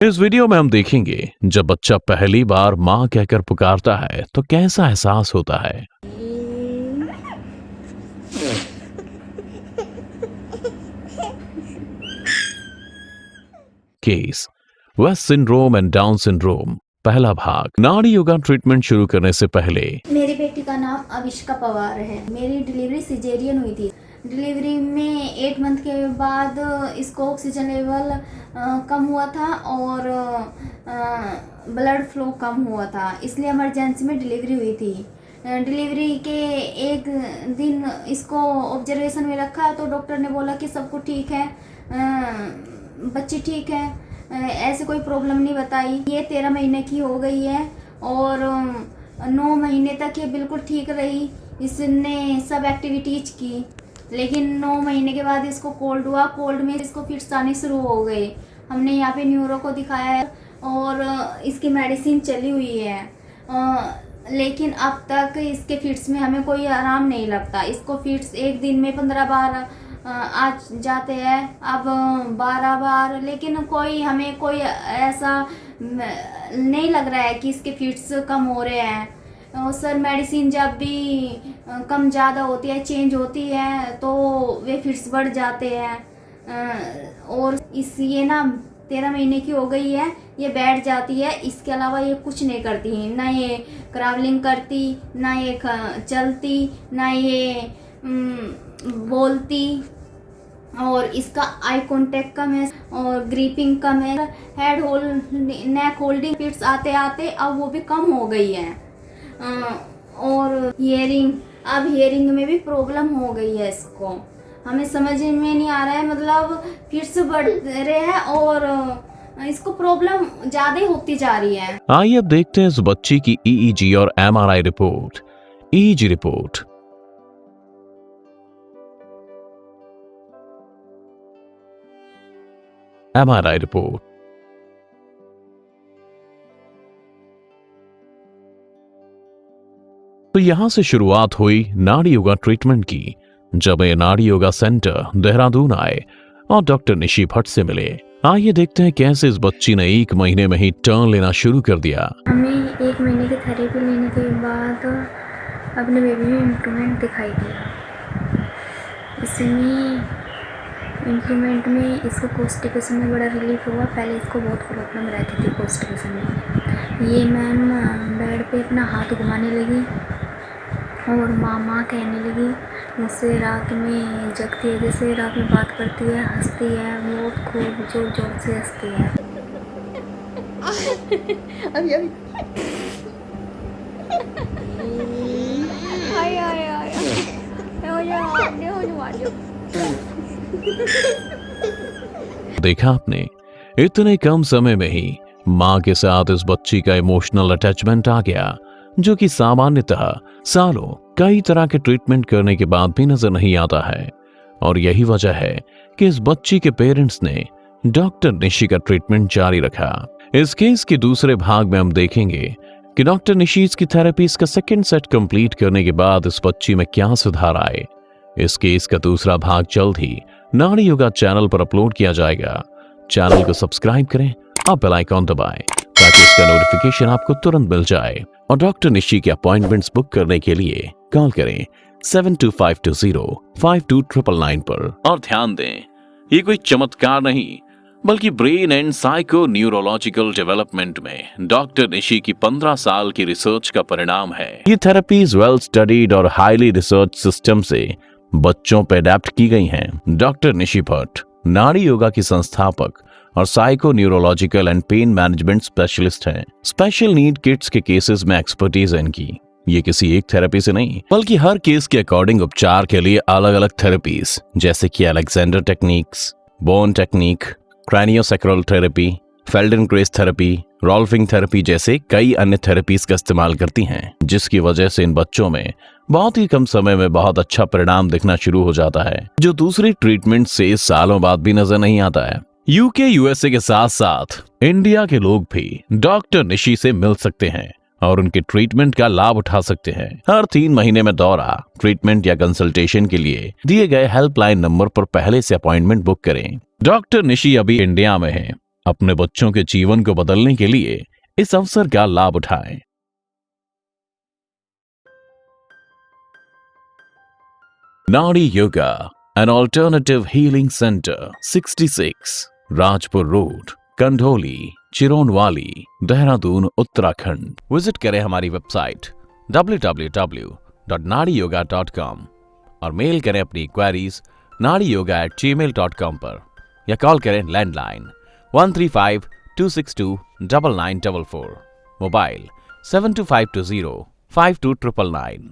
इस वीडियो में हम देखेंगे जब बच्चा पहली बार माँ कहकर पुकारता है तो कैसा एहसास होता है। Case West syndrome and Down syndrome पहला भाग। नाड़ी योगा ट्रीटमेंट शुरू करने से पहले मेरी बेटी का नाम अविष्का पवार है। मेरी डिलीवरी सिजेरियन हुई थी। डिलीवरी में 8 मंथ के बाद इसको ऑक्सीजन लेवल कम हुआ था और ब्लड फ्लो कम हुआ था, इसलिए इमरजेंसी में डिलीवरी हुई थी। डिलीवरी के एक दिन इसको ऑब्जर्वेशन में रखा तो डॉक्टर ने बोला कि सब कुछ ठीक है, बच्ची ठीक है, ऐसे कोई प्रॉब्लम नहीं बताई। ये 13 महीने की हो गई है और 9 महीने तक ये बिल्कुल ठीक रही। इसने सब एक्टिविटीज की, लेकिन 9 महीने के बाद इसको कोल्ड हुआ। कोल्ड में इसको फिट्स आने शुरू हो गए। हमने यहाँ पे न्यूरो को दिखाया है और इसकी मेडिसिन चली हुई है, लेकिन अब तक इसके फिट्स में हमें कोई आराम नहीं लगता। इसको फिट्स एक दिन में 15 बार आ जाते हैं, अब 12 बार, लेकिन हमें कोई ऐसा नहीं लग रहा है कि इसके फिट्स कम हो रहे हैं। और सर मेडिसिन जब भी कम ज़्यादा होती है, चेंज होती है, तो वे फिट्स बढ़ जाते हैं। और ये ना 13 महीने की हो गई है, ये बैठ जाती है, इसके अलावा ये कुछ नहीं करती। ना ये ट्रैवलिंग करती, ना ये चलती, ना ये बोलती, और इसका आई कांटेक्ट कम है और ग्रिपिंग कम है। हेड होल्ड, नेक होल्डिंग फिट्स आते आते अब वो भी कम हो गई है। और हियरिंग में भी प्रॉब्लम हो गई है इसको। हमें समझ में नहीं आ रहा है, मतलब फिट्स बढ़ रहे हैं और इसको प्रॉब्लम ज्यादा होती जा रही है। आइए अब देखते हैं इस बच्ची की ईईजी और MRI report. EEG report. MRI report. तो यहां से शुरुआत हुई नाड़ी योगा ट्रीटमेंट की, जब ये नाड़ी योगा सेंटर देहरादून आए और डॉक्टर निशी भट्ट से मिले। आइए देखते हैं कैसे इस बच्ची ने 1 महीने में ही टर्न लेना शुरू कर दिया। हमें 1 महीने की थेरेपी लेने के बाद अपने बेबी में इम्प्रूवमेंट दिखाई दिया। इसमें इम्प्रूवमेंट में इसको कॉन्स्टिपेशन में बड़ा रिलीफ हुआ। पहले इसको बहुत प्रॉब्लम रहती थी कॉन्स्टिपेशन में। ये मैम बेड पे अपना हाथ घुमाने लगी और माँ कहने लगी मुझसे। रात में जगती है, जैसे रात में बात करती है, हंसती है, बहुत खूब जोर जोर से हंसती है। अभी देखा आपने, इतने कम समय में ही माँ के साथ इस बच्ची का इमोशनल अटैचमेंट आ गया, जो कि सामान्यतः सालों कई तरह के ट्रीटमेंट करने के बाद भी नजर नहीं आता है। और यही वजह है कि इस बच्ची के पेरेंट्स ने डॉक्टर निशी का ट्रीटमेंट जारी रखा। इस केस के दूसरे भाग में हम देखेंगे कि डॉक्टर निशी की थेरेपीज का सेकंड सेट कंप्लीट करने के बाद इस बच्ची में क्या सुधार आए। इस केस का दूसरा भाग जल्द ही नाड़ी योगा चैनल पर अपलोड किया जाएगा। चैनल को सब्सक्राइब करें और बेल आइकॉन दबाएं ताकि इसका नोटिफिकेशन आपको तुरंत मिल जाए। और डॉक्टर निशी के अपॉइंटमेंट्स बुक करने के लिए कॉल करें 7252052999 पर। और ध्यान दें, ये कोई चमत्कार नहीं बल्कि brain and psycho neurological development में डॉक्टर निशी की 15 साल की रिसर्च का परिणाम है। ये थेरेपीज वेल स्टडीड और हाईली रिसर्च सिस्टम से बच्चों पर अडेप्ट की गई हैं। डॉक्टर निशी भट्ट नाड़ी योगा की संस्थापक और psycho neurological and pain management specialist हैं। स्पेशल नीड किड्स के केसेस में एक्सपर्टीज है इनकी। ये किसी एक थेरेपी से नहीं बल्कि हर केस के अकॉर्डिंग उपचार के लिए अलग अलग थेरेपीज, जैसे कि Alexander techniques, bone technique, craniosacral therapy, Feldenkrais therapy, rolfing therapy जैसे कई अन्य थेरेपीज का इस्तेमाल करती हैं, जिसकी वजह से इन बच्चों में बहुत ही कम समय में बहुत अच्छा परिणाम दिखना शुरू हो जाता है, जो दूसरी ट्रीटमेंट से सालों बाद भी नजर नहीं आता है। यूके यूएसए के साथ साथ इंडिया के लोग भी डॉक्टर निशी से मिल सकते हैं और उनके ट्रीटमेंट का लाभ उठा सकते हैं। हर 3 महीने में दौरा, ट्रीटमेंट या कंसल्टेशन के लिए दिए गए हेल्पलाइन नंबर पर पहले से अपॉइंटमेंट बुक करें। डॉक्टर निशी अभी इंडिया में है अपने बच्चों के जीवन को बदलने के लिए इस अवसर का लाभ उठाएं। Nadi yoga and alternative healing centre 66 Rajpur road, Kandholi, Chironwali, Dehradun, Uttarakhand. Visit करें हमारी वेबसाइट www.nadiyoga.com और मेल करें अपनी क्वेरीज nadiyoga@gmail.com पर या कॉल करें लैंडलाइन 135-262-9944, मोबाइल 72520-52999।